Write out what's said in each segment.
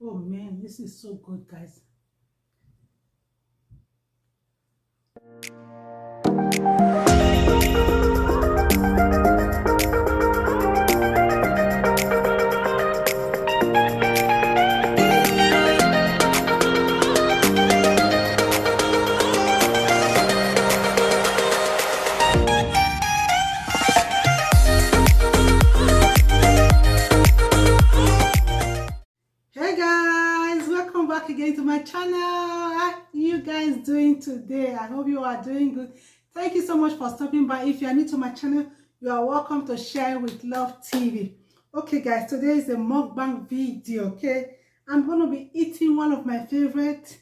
Oh man, this is so good, guys. Hey guys, welcome back again to my channel. How are you guys doing today? I hope you are doing good. Thank you so much for stopping by. If you are new to my channel, you are welcome to Share with Love TV. Okay guys, today is a mukbang video. Okay, I'm going to be eating one of my favorite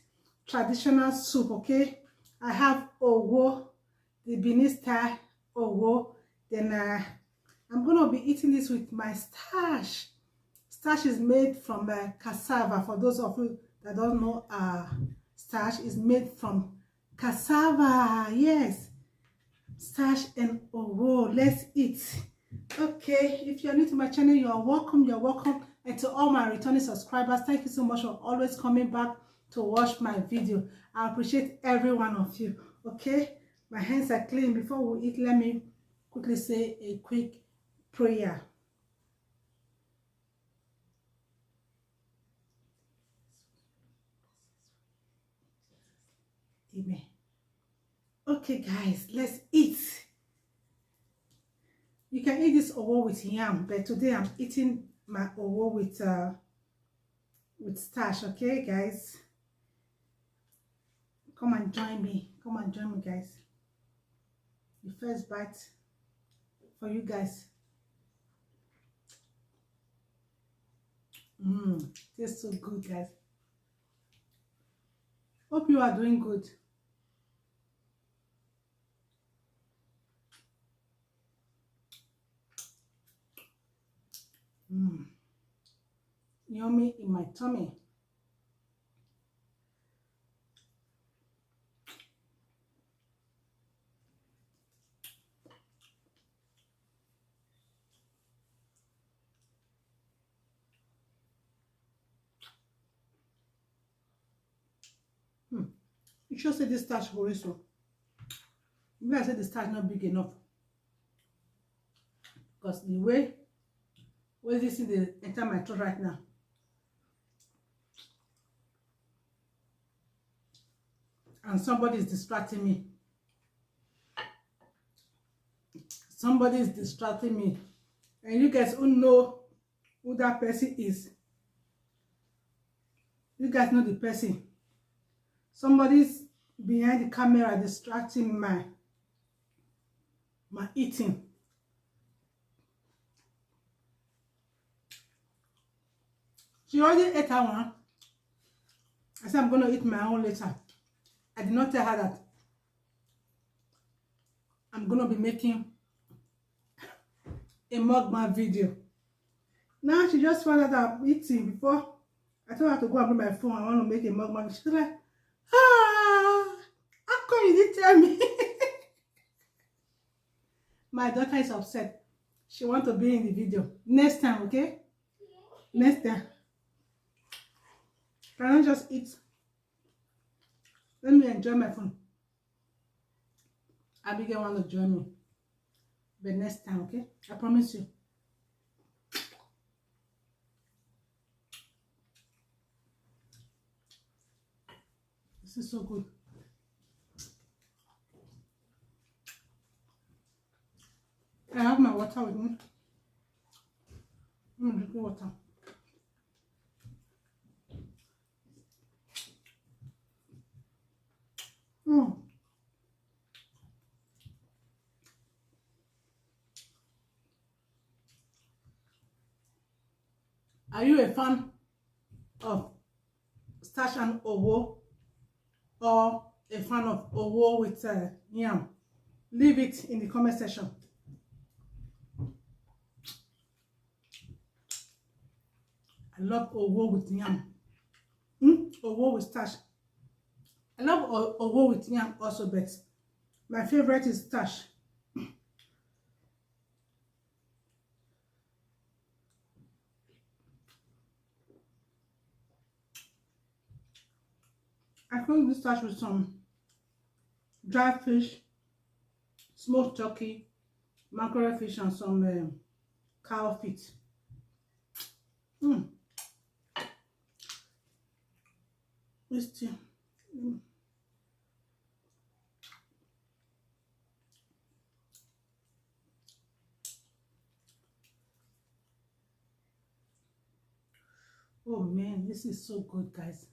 traditional soup. Okay, I have owo, the Benin style owo. Then I'm going to be eating this with my starch. Starch is made from cassava. For those of you that don't know, starch is made from cassava. Yes, starch and owo. Let's eat. Okay, if you're new to my channel, you are welcome. You're welcome. And to all my returning subscribers, thank you so much for always coming back to watch my video. I appreciate every one of you. Okay, my hands are clean. Before we eat, let me quickly say a quick prayer. Amen. Okay guys, let's eat. You can eat this owo with yam, but today I'm eating my owo with starch. Okay guys, come and join me. Come and join me guys. The first bite for you guys. Tastes so good guys. Hope you are doing good. Yummy in my tummy. You should say this starch also. Maybe I said the starch not big enough. Because the way this is the enter my throat right now. And somebody is distracting me. Somebody is distracting me. And you guys who know who that person is. You guys know the person. Somebody's behind the camera distracting my eating. She already ate her one. I said I'm going to eat my own later. I did not tell her that I'm going to be making a mukbang video. Now she just found out that I'm eating. Before I told her to go and bring my phone, I want to make a mukbang. She's like, how come you didn't tell me? My daughter is upset. She wants to be in the video. Next time, okay? Next time. Can I just eat? Let me enjoy my phone. Abigail want to join me. But next time, okay? I promise you. This is so good. I have my water with me. I'm drinking water. Are you a fan of starch and owo, or a fan of owo with yam? Leave it in the comment section. I love owo with yam. Owo with starch. I love owo with yam also, but my favorite is starch. cook this starch with some dry fish, smoked turkey, mackerel fish, and some cow feet. Mm. This tea. Mm. Oh man, this is so good, guys.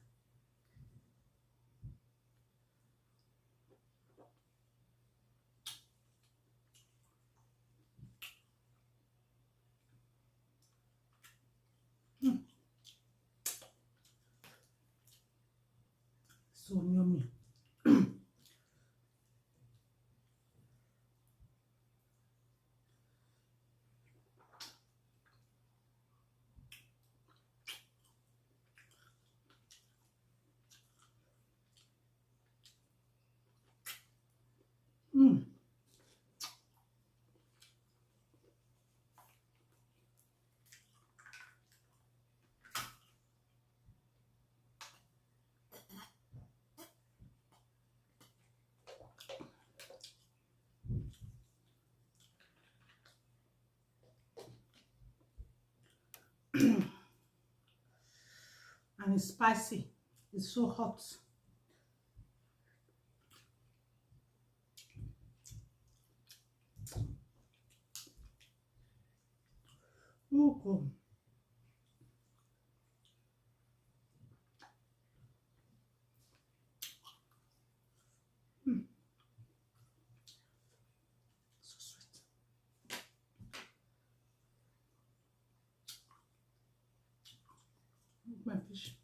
Mm. So yummy. Mm. And it's spicy. It's so hot. Oh, God. Mm. So sweet. Look my fish.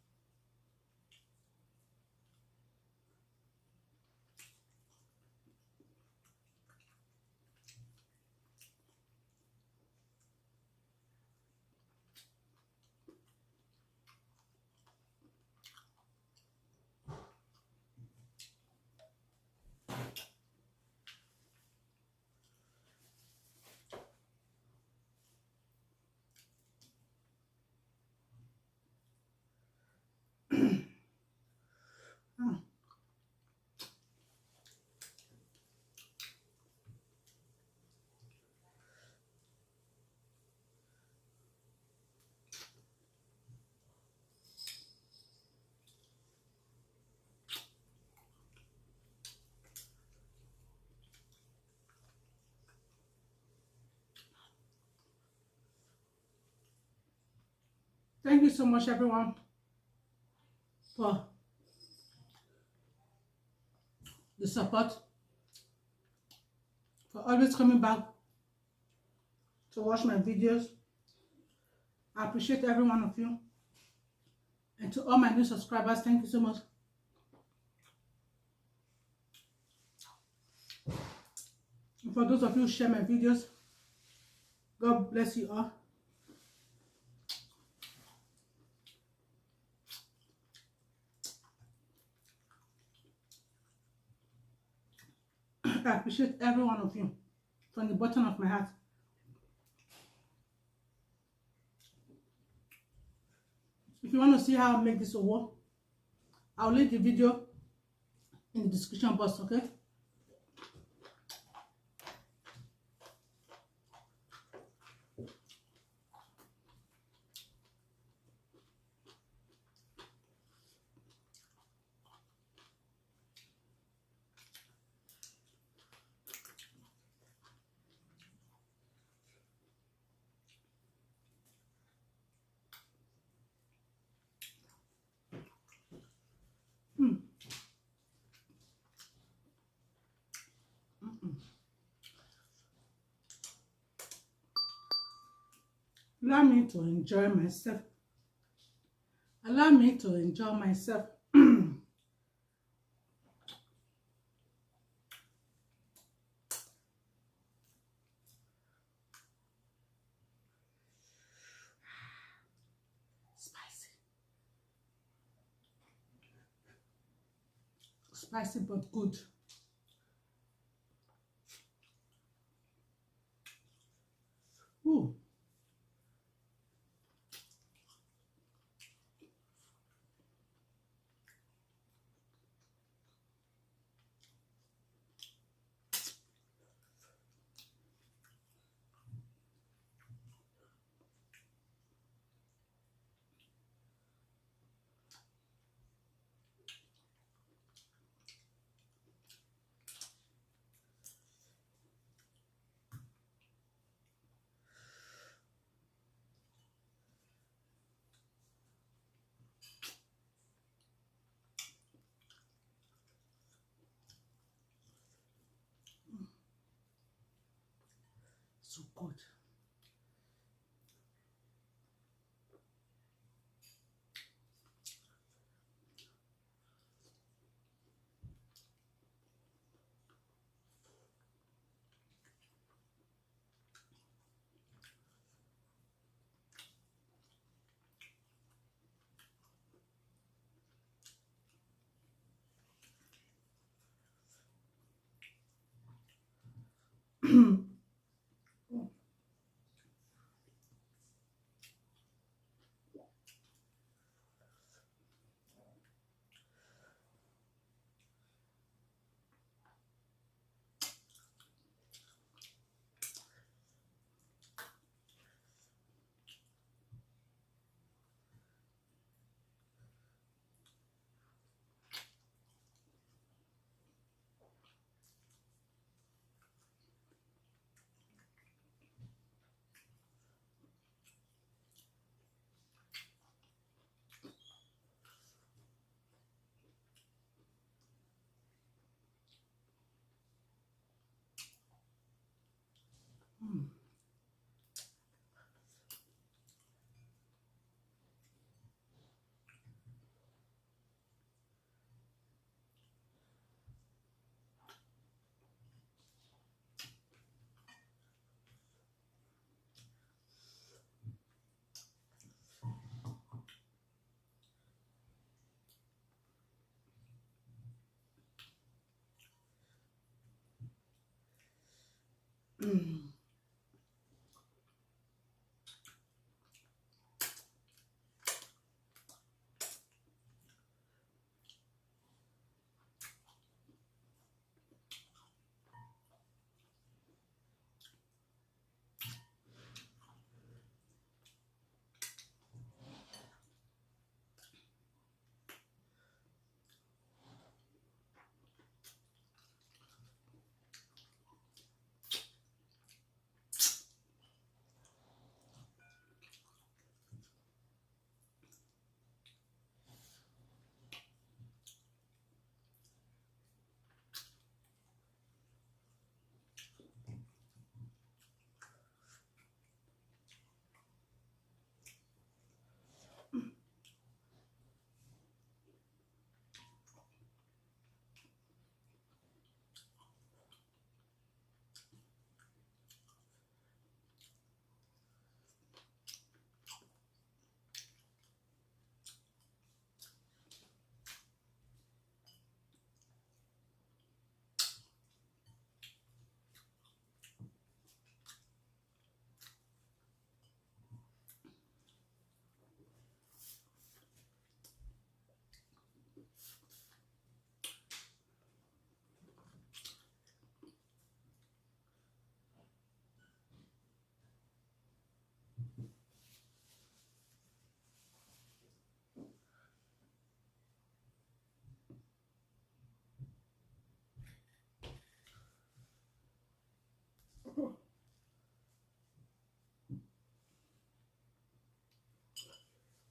Mm. Thank you so much, everyone, for the support, for always coming back to watch my videos. I appreciate every one of you. And to all my new subscribers, thank you so much. And for those of you who share my videos, God bless you all. I appreciate every one of you from the bottom of my heart. If you want to see how I make this over, I'll leave the video in the description box, okay? Mm. Allow me to enjoy myself. Allow me to enjoy myself. Spicy. Spicy but good. Ooh. so good.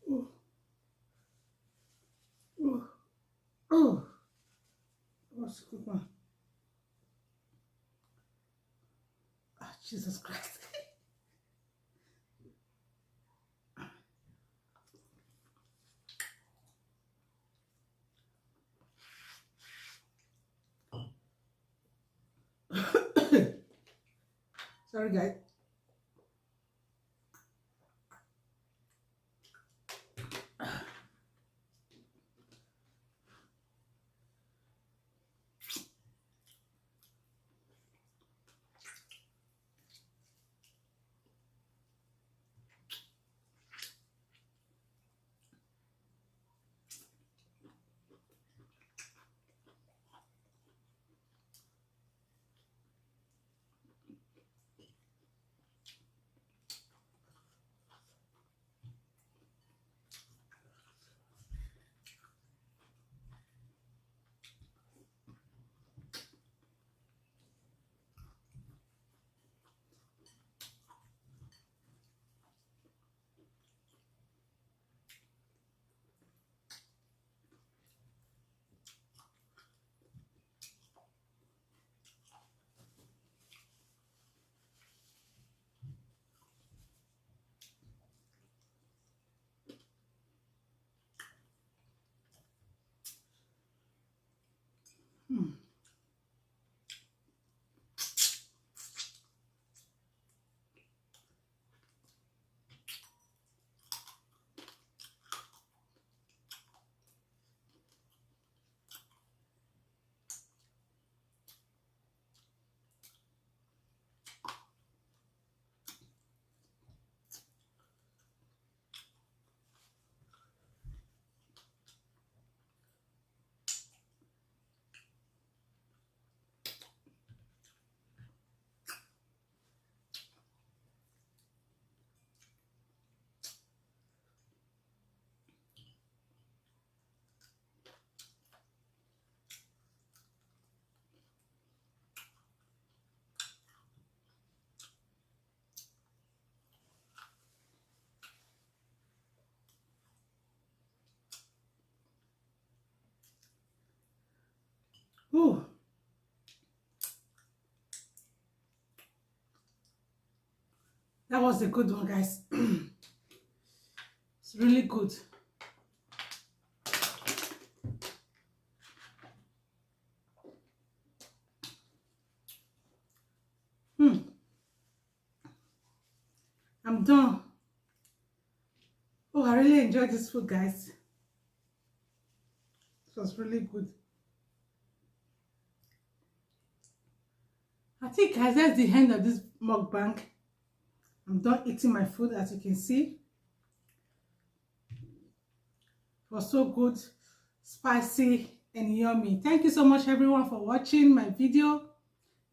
Oh, oh, oh, what's a good one? Ah, Jesus Christ. Sorry, guys. Hmm. Ooh. That was a good one, guys. It's really good. Hmm. I'm done. Oh, I really enjoyed this food, guys. It was really good. I think, guys, that's the end of this mukbang. I'm done eating my food, as you can see. It was so good, spicy, and yummy. Thank you so much, everyone, for watching my video.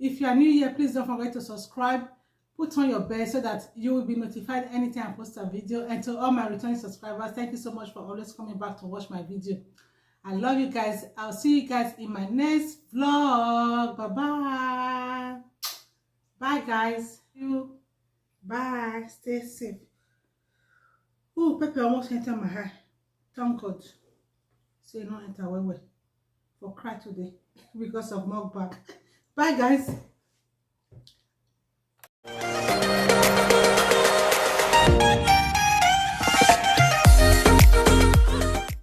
If you are new here, please don't forget to subscribe. Put on your bell so that you will be notified anytime I post a video. And to all my returning subscribers, thank you so much for always coming back to watch my video. I love you guys. I'll see you guys in my next vlog. Bye-bye. Bye, guys. Bye. Stay safe. Oh, pepper almost entered my eye. Thank God. Say no enter well for cry today because of mukbang. Bye, guys.